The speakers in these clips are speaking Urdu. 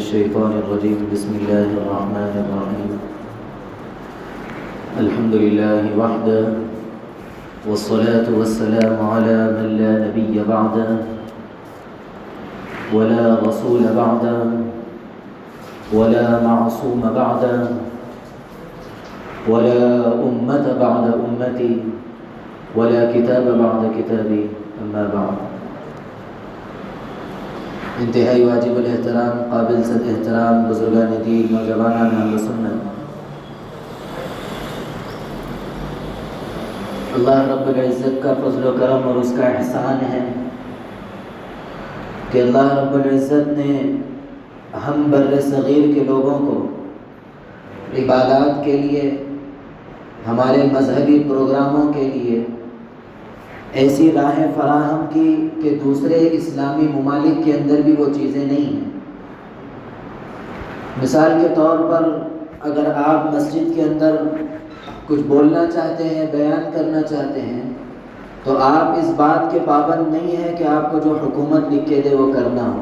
الشيطان الرجيم بسم الله الرحمن الرحيم الحمد لله وحده والصلاة والسلام على من لا نبي بعده ولا رسول بعده ولا معصوم بعده ولا أمة بعد أمتي ولا کتاب بعد کتابی اما بعد۔ انتہائی واجب الاحترام، قابل صد احترام بزرگان دین، نوجوانان اہل سنت، اللہ رب العزت کا فضل و کرم اور اس کا احسان ہے کہ اللہ رب العزت نے ہم بر صغیر کے لوگوں کو عبادات کے لیے، ہمارے مذہبی پروگراموں کے لیے ایسی راہیں فراہم کی کہ دوسرے اسلامی ممالک کے اندر بھی وہ چیزیں نہیں ہیں۔ مثال کے طور پر اگر آپ مسجد کے اندر کچھ بولنا چاہتے ہیں، بیان کرنا چاہتے ہیں، تو آپ اس بات کے پابند نہیں ہیں کہ آپ کو جو حکومت لکھ کے دے وہ کرنا ہو۔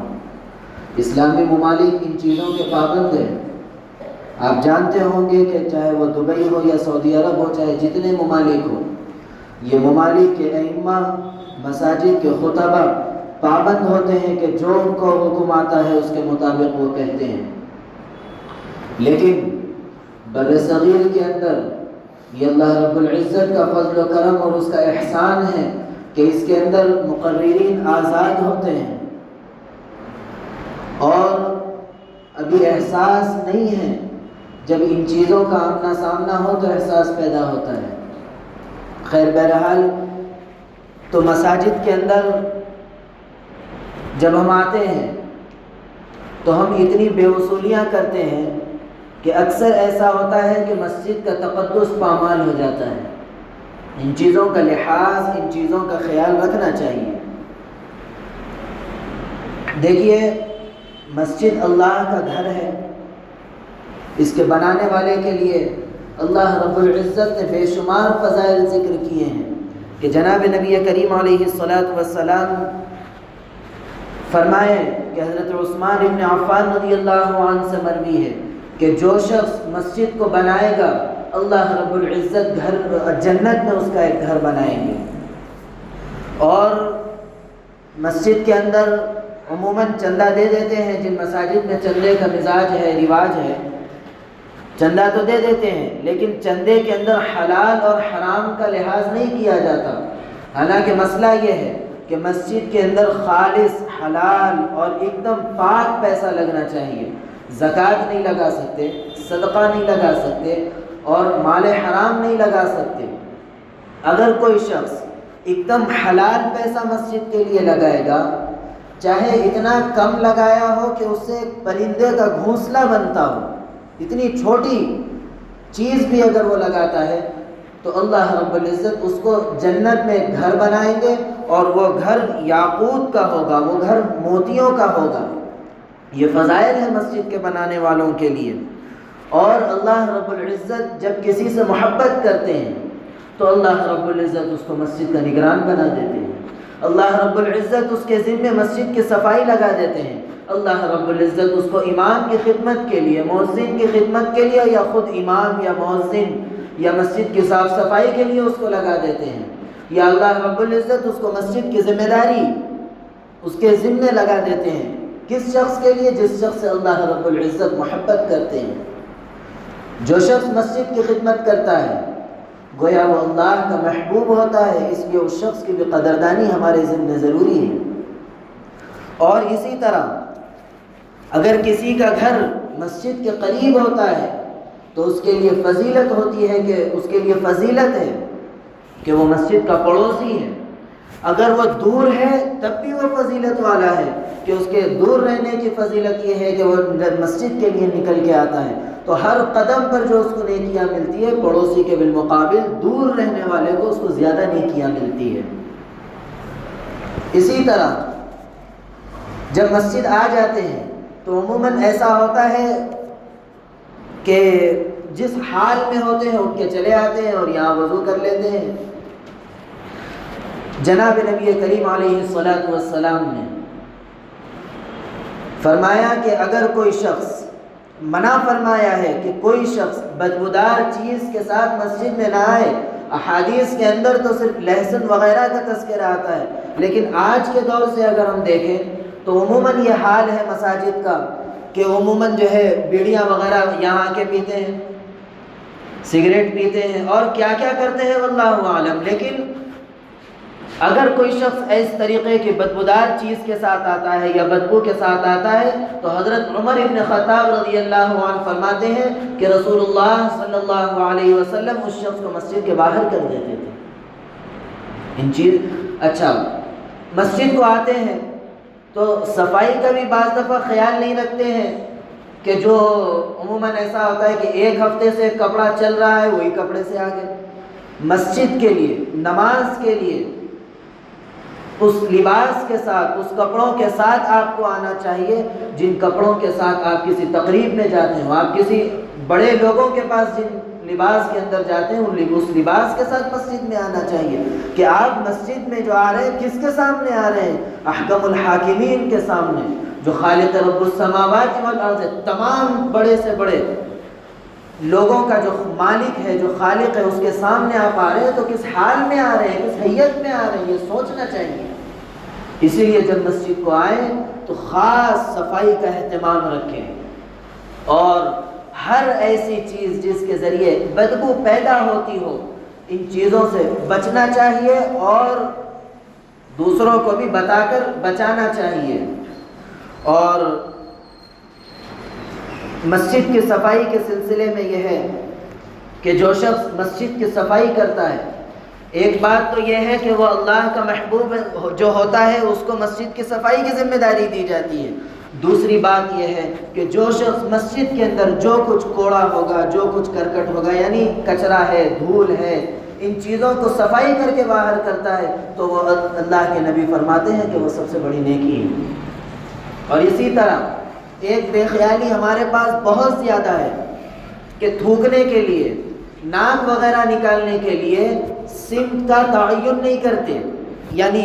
اسلامی ممالک ان چیزوں کے پابند ہیں۔ آپ جانتے ہوں گے کہ چاہے وہ دبئی ہو یا سعودی عرب ہو، چاہے جتنے ممالک ہو، یہ ممالک کے ائمہ، مساجد کے خطبہ پابند ہوتے ہیں کہ جو ان کو حکم آتا ہے اس کے مطابق وہ کہتے ہیں۔ لیکن بر صغیر کے اندر یہ اللہ رب العزت کا فضل و کرم اور اس کا احسان ہے کہ اس کے اندر مقررین آزاد ہوتے ہیں، اور ابھی احساس نہیں ہے۔ جب ان چیزوں کا آمنا سامنا ہو تو احساس پیدا ہوتا ہے۔ خیر بہرحال، تو مساجد کے اندر جب ہم آتے ہیں تو ہم اتنی بے وصولیاں کرتے ہیں کہ اکثر ایسا ہوتا ہے کہ مسجد کا تقدس پامال ہو جاتا ہے۔ ان چیزوں کا لحاظ، ان چیزوں کا خیال رکھنا چاہیے۔ دیکھیے، مسجد اللہ کا گھر ہے۔ اس کے بنانے والے کے لیے اللہ رب العزت نے بے شمار فضائل ذکر کیے ہیں کہ جناب نبی کریم علیہ السلام فرمائے کہ حضرت عثمان ابن عفان رضی اللہ عنہ سے مروی ہے کہ جو شخص مسجد کو بنائے گا، اللہ رب العزت جنت میں اس کا ایک گھر بنائیں گے۔ اور مسجد کے اندر عموماً چندہ دے دیتے ہیں۔ جن مساجد میں چندے کا مزاج ہے، رواج ہے، چندہ تو دے دیتے ہیں، لیکن چندے کے اندر حلال اور حرام کا لحاظ نہیں کیا جاتا۔ حالانکہ مسئلہ یہ ہے کہ مسجد کے اندر خالص، حلال اور ایک دم پاک پیسہ لگنا چاہیے۔ زکوٰۃ نہیں لگا سکتے، صدقہ نہیں لگا سکتے، اور مال حرام نہیں لگا سکتے۔ اگر کوئی شخص ایک دم حلال پیسہ مسجد کے لیے لگائے گا، چاہے اتنا کم لگایا ہو کہ اس سے ایک پرندے کا گھونسلہ بنتا ہو، اتنی چھوٹی چیز بھی اگر وہ لگاتا ہے، تو اللہ رب العزت اس کو جنت میں ایک گھر بنائیں گے، اور وہ گھر یاقوت کا ہوگا، وہ گھر موتیوں کا ہوگا۔ یہ فضائل ہے مسجد کے بنانے والوں کے لیے۔ اور اللہ رب العزت جب کسی سے محبت کرتے ہیں تو اللہ رب العزت اس کو مسجد کا نگران بنا دیتے ہیں۔ اللہ رب العزت اس کے ذمے مسجد کی صفائی لگا دیتے ہیں۔ اللہ رب العزت اس کو امام کی خدمت کے لیے، مؤذن کی خدمت کے لیے، یا خود امام یا مؤذن یا مسجد کی صاف صفائی کے لیے اس کو لگا دیتے ہیں۔ یا اللہ رب العزت اس کو مسجد کی ذمہ داری اس کے ذمے لگا دیتے ہیں۔ کس شخص کے لیے؟ جس شخص سے اللہ رب العزت محبت کرتے ہیں۔ جو شخص مسجد کی خدمت کرتا ہے گویا وہ اللہ کا محبوب ہوتا ہے، اس لیے اس شخص کی بھی قدردانی ہمارے ذمے ضروری ہے۔ اور اسی طرح اگر کسی کا گھر مسجد کے قریب ہوتا ہے تو اس کے لیے فضیلت ہوتی ہے کہ اس کے لیے فضیلت ہے کہ وہ مسجد کا پڑوسی ہے۔ اگر وہ دور ہے تب بھی وہ فضیلت والا ہے کہ اس کے دور رہنے کی فضیلت یہ ہے کہ وہ مسجد کے لیے نکل کے آتا ہے۔ تو ہر قدم پر جو اس کو نیکیاں ملتی ہے، پڑوسی کے بالمقابل دور رہنے والے کو اس کو زیادہ نیکیاں ملتی ہے۔ اسی طرح جب مسجد آ جاتے ہیں تو عموماً ایسا ہوتا ہے کہ جس حال میں ہوتے ہیں اٹھ کے چلے آتے ہیں اور یہاں وضو کر لیتے ہیں۔ جناب نبی کریم علیہ السلام نے فرمایا کہ اگر کوئی شخص منع فرمایا ہے کہ کوئی شخص بدبودار چیز کے ساتھ مسجد میں نہ آئے. احادیث کے اندر تو صرف لہسن وغیرہ کا تذکرہ آتا ہے، لیکن آج کے دور سے اگر ہم دیکھیں تو عموماً یہ حال ہے مساجد کا کہ عموماً جو ہے بیڑیاں وغیرہ یہاں آ کے پیتے ہیں، سگریٹ پیتے ہیں اور کیا کیا کرتے ہیں واللہ عالم. لیکن اگر کوئی شخص اس طریقے کی بدبودار چیز کے ساتھ آتا ہے یا بدبو کے ساتھ آتا ہے تو حضرت عمر ابن خطاب رضی اللہ عنہ فرماتے ہیں کہ رسول اللہ صلی اللہ علیہ وسلم اس شخص کو مسجد کے باہر کر دیتے تھے. اچھا، مسجد کو آتے ہیں تو صفائی کا بھی بعض دفعہ خیال نہیں رکھتے ہیں کہ جو عموماً ایسا ہوتا ہے کہ ایک ہفتے سے کپڑا چل رہا ہے وہی کپڑے سے آگے. مسجد کے لیے، نماز کے لیے اس لباس کے ساتھ، اس کپڑوں کے ساتھ آپ کو آنا چاہیے جن کپڑوں کے ساتھ آپ کسی تقریب میں جاتے ہیں. آپ کسی بڑے لوگوں کے پاس جن لباس کے اندر جاتے ہیں اس لباس کے ساتھ مسجد میں آنا چاہیے. کہ آپ مسجد میں جو آ رہے ہیں کس کے سامنے آ رہے ہیں؟ احکم الحاکمین کے سامنے، جو خالق رب السماوات والارض، تمام بڑے سے بڑے لوگوں کا جو مالک ہے، جو خالق ہے، اس کے سامنے آپ آ رہے ہیں تو کس حال میں آ رہے ہیں، کس حیت میں آ رہے ہیں، یہ سوچنا چاہیے. اسی لیے جب مسجد کو آئیں تو خاص صفائی کا اہتمام رکھیں اور ہر ایسی چیز جس کے ذریعے بدبو پیدا ہوتی ہو ان چیزوں سے بچنا چاہیے اور دوسروں کو بھی بتا کر بچانا چاہیے. اور مسجد کی صفائی کے سلسلے میں یہ ہے کہ جو شخص مسجد کی صفائی کرتا ہے، ایک بات تو یہ ہے کہ وہ اللہ کا محبوب جو ہوتا ہے اس کو مسجد کی صفائی کی ذمہ داری دی جاتی ہے. دوسری بات یہ ہے کہ جو شخص مسجد کے اندر جو کچھ کوڑا ہوگا، جو کچھ کرکٹ ہوگا، یعنی کچرا ہے، دھول ہے، ان چیزوں کو صفائی کر کے باہر کرتا ہے تو وہ اللہ کے نبی فرماتے ہیں کہ وہ سب سے بڑی نیکی ہے. اور اسی طرح ایک بے خیالی ہمارے پاس بہت زیادہ ہے کہ تھوکنے کے لیے، ناک وغیرہ نکالنے کے لیے سمت کا تعین نہیں کرتے، یعنی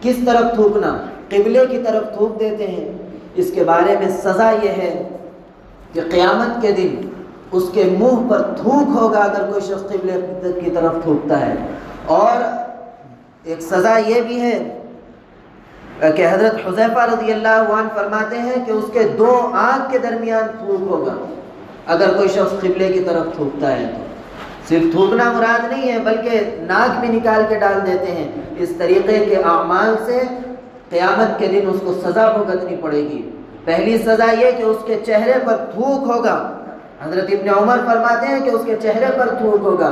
کس طرف تھوکنا، قبلے کی طرف تھوک دیتے ہیں. اس کے بارے میں سزا یہ ہے کہ قیامت کے دن اس کے منہ پر تھوک ہوگا اگر کوئی شخص قبلے کی طرف تھوکتا ہے. اور ایک سزا یہ بھی ہے کہ حضرت حذیفہ رضی اللہ عنہ فرماتے ہیں کہ اس کے دو آنکھ کے درمیان تھوک ہوگا اگر کوئی شخص قبلے کی طرف تھوکتا ہے. تو صرف تھوکنا مراد نہیں ہے بلکہ ناک بھی نکال کے ڈال دیتے ہیں. اس طریقے کے اعمال سے قیامت کے دن اس کو سزا بھگتنی پڑے گی. پہلی سزا یہ کہ اس کے چہرے پر تھوک ہوگا. حضرت ابن عمر فرماتے ہیں کہ اس کے چہرے پر تھوک ہوگا.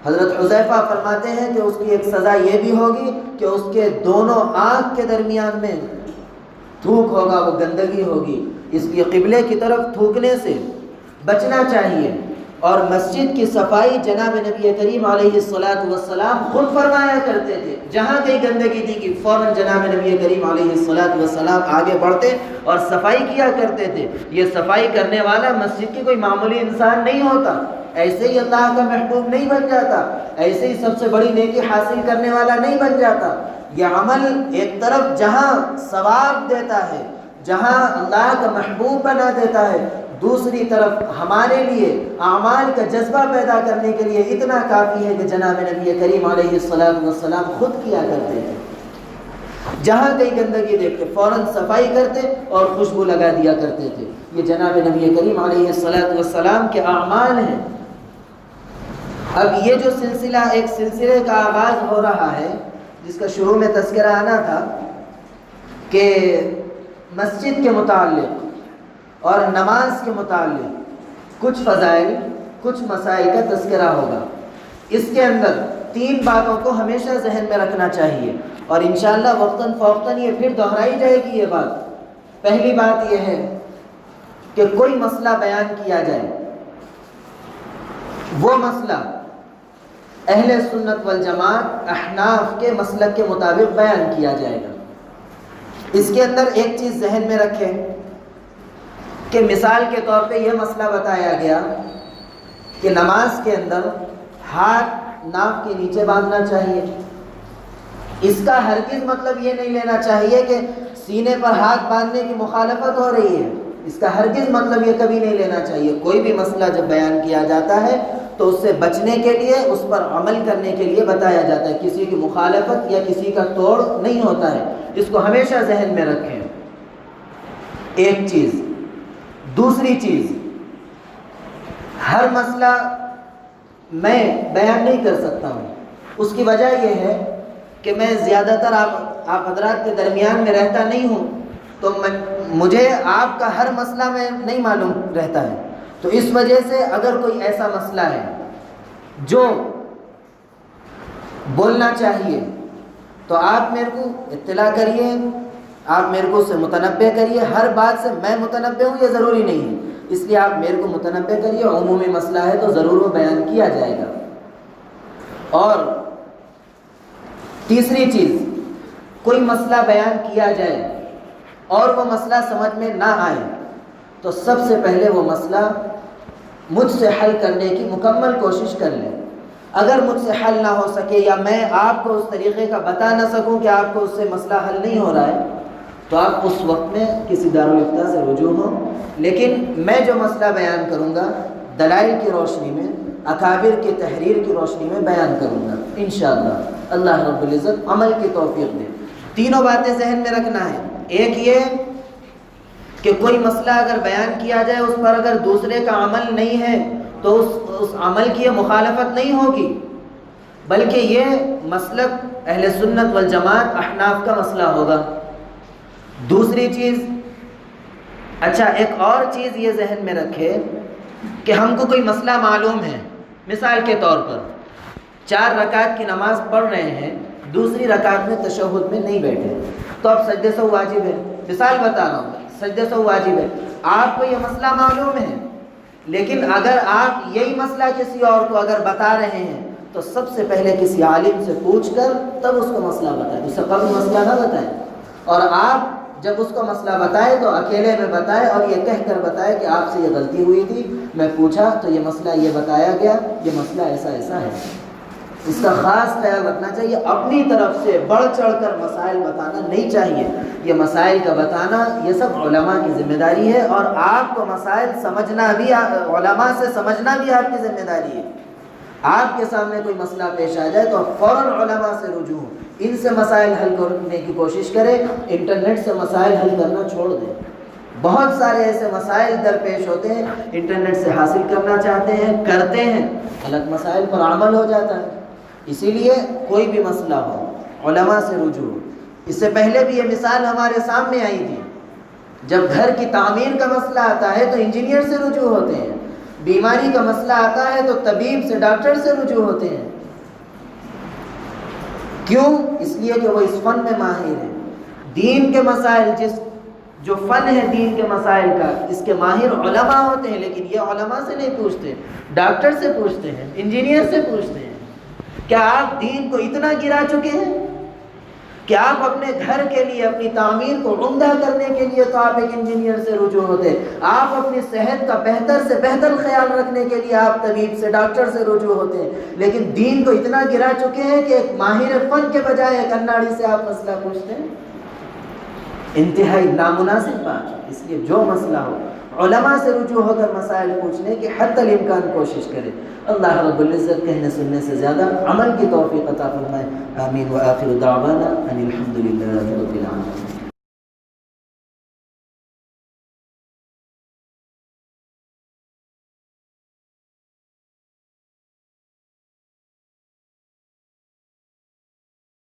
حضرت حذیفہ فرماتے ہیں کہ اس کی ایک سزا یہ بھی ہوگی کہ اس کے دونوں آنکھ کے درمیان میں تھوک ہوگا، وہ گندگی ہوگی. اس لیے قبلے کی طرف تھوکنے سے بچنا چاہیے. اور مسجد کی صفائی جناب نبی کریم علیہ الصلاۃ والسلام خود فرمایا کرتے تھے. جہاں کہیں گندگی تھی کہ فوراً جناب نبی کریم علیہ الصلاۃ والسلام آگے بڑھتے اور صفائی کیا کرتے تھے. یہ صفائی کرنے والا مسجد کی کوئی معمولی انسان نہیں ہوتا، ایسے ہی اللہ کا محبوب نہیں بن جاتا، ایسے ہی سب سے بڑی نیکی حاصل کرنے والا نہیں بن جاتا. یہ عمل ایک طرف جہاں ثواب دیتا ہے، جہاں اللہ کا محبوب بنا دیتا ہے، دوسری طرف ہمارے لیے اعمال کا جذبہ پیدا کرنے کے لیے اتنا کافی ہے کہ جناب نبی کریم علیہ الصلاۃ والسلام خود کیا کرتے تھے. جہاں کہیں گندگی دیکھتے فوراً صفائی کرتے اور خوشبو لگا دیا کرتے تھے. یہ جناب نبی کریم علیہ الصلاۃ والسلام کے اعمال ہیں. اب یہ جو سلسلہ، ایک سلسلے کا آغاز ہو رہا ہے جس کا شروع میں تذکرہ آنا تھا کہ مسجد کے متعلق اور نماز کے متعلق کچھ فضائل، کچھ مسائل کا تذکرہ ہوگا. اس کے اندر 3 باتوں کو ہمیشہ ذہن میں رکھنا چاہیے اور انشاءاللہ وقتاً فوقتاً یہ پھر دہرائی جائے گی یہ بات. پہلی بات یہ ہے کہ کوئی مسئلہ بیان کیا جائے، وہ مسئلہ اہل سنت والجماعت احناف کے مسلک کے مطابق بیان کیا جائے گا. اس کے اندر ایک چیز ذہن میں رکھیں کہ مثال کے طور پہ یہ مسئلہ بتایا گیا کہ نماز کے اندر ہاتھ ناک کے نیچے باندھنا چاہیے. اس کا ہرگز مطلب یہ نہیں لینا چاہیے کہ سینے پر ہاتھ باندھنے کی مخالفت ہو رہی ہے، اس کا ہرگز مطلب یہ کبھی نہیں لینا چاہیے۔ کوئی بھی مسئلہ جب بیان کیا جاتا ہے تو اس سے بچنے کے لیے، اس پر عمل کرنے کے لیے بتایا جاتا ہے، کسی کی مخالفت یا کسی کا توڑ نہیں ہوتا ہے۔ اس کو ہمیشہ ذہن میں رکھیں، ایک چیز۔ دوسری چیز، ہر مسئلہ میں بیان نہیں کر سکتا ہوں، اس کی وجہ یہ ہے کہ میں زیادہ تر آپ حضرات کے درمیان میں رہتا نہیں ہوں، تو مجھے آپ کا ہر مسئلہ میں نہیں معلوم رہتا ہے۔ تو اس وجہ سے اگر کوئی ایسا مسئلہ ہے جو بولنا چاہیے تو آپ میرے کو اطلاع کریے، آپ میرے کو اس سے متنبع کریے۔ ہر بات سے میں متنبع ہوں یہ ضروری نہیں ہے، اس لیے آپ میرے کو متنبع کریے۔ عمومی مسئلہ ہے تو ضرور وہ بیان کیا جائے گا۔ اور تیسری چیز، کوئی مسئلہ بیان کیا جائے اور وہ مسئلہ سمجھ میں نہ آئے تو سب سے پہلے وہ مسئلہ مجھ سے حل کرنے کی مکمل کوشش کر لیں۔ اگر مجھ سے حل نہ ہو سکے یا میں آپ کو اس طریقے کا بتا نہ سکوں کہ آپ کو اس سے مسئلہ حل نہیں ہو رہا ہے تو آپ اس وقت میں کسی دارالافتاء سے رجوع ہوں۔ لیکن میں جو مسئلہ بیان کروں گا دلائل کی روشنی میں، اکابر کی تحریر کی روشنی میں بیان کروں گا انشاءاللہ۔ اللہ رب العزت عمل کی توفیق دے۔ تینوں باتیں ذہن میں رکھنا ہے۔ ایک یہ کہ کوئی مسئلہ اگر بیان کیا جائے اس پر اگر دوسرے کا عمل نہیں ہے تو اس عمل کی مخالفت نہیں ہوگی، بلکہ یہ مسلک اہل سنت والجماعت احناف کا مسئلہ ہوگا۔ دوسری چیز، اچھا ایک اور چیز یہ ذہن میں رکھے کہ ہم کو کوئی مسئلہ معلوم ہے، مثال کے طور پر 4 رکعت کی نماز پڑھ رہے ہیں، دوسری رکعت میں تشہد میں نہیں بیٹھے تو اب سجدے سہو واجب ہے۔ مثال بتا رہا ہوں، سجدے سہو واجب ہے، آپ کو یہ مسئلہ معلوم ہے، لیکن اگر آپ یہی مسئلہ کسی اور کو اگر بتا رہے ہیں تو سب سے پہلے کسی عالم سے پوچھ کر تب اس کو مسئلہ بتائیں، اس سے قبل مسئلہ نہ بتائیں۔ اور آپ جب اس کو مسئلہ بتائے تو اکیلے میں بتائے اور یہ کہہ کر بتائے کہ آپ سے یہ غلطی ہوئی تھی، میں پوچھا تو یہ مسئلہ یہ بتایا گیا، یہ مسئلہ ایسا ایسا ہے۔ اس کا خاص خیال رکھنا چاہیے، اپنی طرف سے بڑھ چڑھ کر مسائل بتانا نہیں چاہیے۔ یہ مسائل کا بتانا یہ سب علماء کی ذمہ داری ہے، اور آپ کو مسائل سمجھنا بھی، علماء سے سمجھنا بھی آپ کی ذمہ داری ہے۔ آپ کے سامنے کوئی مسئلہ پیش آ جائے تو فوراً علماء سے رجوع، ان سے مسائل حل کرنے کی کوشش کریں، انٹرنیٹ سے مسائل حل کرنا چھوڑ دیں۔ بہت سارے ایسے مسائل درپیش ہوتے ہیں، انٹرنیٹ سے حاصل کرنا چاہتے ہیں، کرتے ہیں، غلط مسائل پر عمل ہو جاتا ہے۔ اسی لیے کوئی بھی مسئلہ ہو علماء سے رجوع۔ اس سے پہلے بھی یہ مثال ہمارے سامنے آئی تھی، جب گھر کی تعمیر کا مسئلہ آتا ہے تو انجینئر سے رجوع ہوتے ہیں، بیماری کا مسئلہ آتا ہے تو طبیب سے، ڈاکٹر سے رجوع ہوتے ہیں۔ کیوں؟ اس لیے کہ وہ اس فن میں ماہر ہیں۔ دین کے مسائل، جو فن ہے دین کے مسائل کا، اس کے ماہر علماء ہوتے ہیں، لیکن یہ علماء سے نہیں پوچھتے، ڈاکٹر سے پوچھتے ہیں، انجینئر سے پوچھتے ہیں۔ کیا آپ دین کو اتنا گرا چکے ہیں کہ آپ اپنے گھر کے لیے، اپنی تعمیر کو عمدہ کرنے کے لیے تو آپ ایک انجینئر سے رجوع ہوتے، آپ اپنی صحت کا بہتر سے بہتر خیال رکھنے کے لیے آپ طبیب سے، ڈاکٹر سے رجوع ہوتے ہیں، لیکن دین کو اتنا گرا چکے ہیں کہ ایک ماہر فن کے بجائے ایک اناڑی سے آپ مسئلہ پوچھتے ہیں؟ انتہائی نامناسب بات ہے۔ اس لیے جو مسئلہ ہو علماء سے رجوع ہو کر مسائل پوچھنے کی حتی الامکان کوشش کرے۔ اللہ رب العزت کہنے سننے سے زیادہ عمل کی توفیق عطا فرمائے۔ آمین۔ وآخر دعوانا ان الحمد للہ رب العالمین۔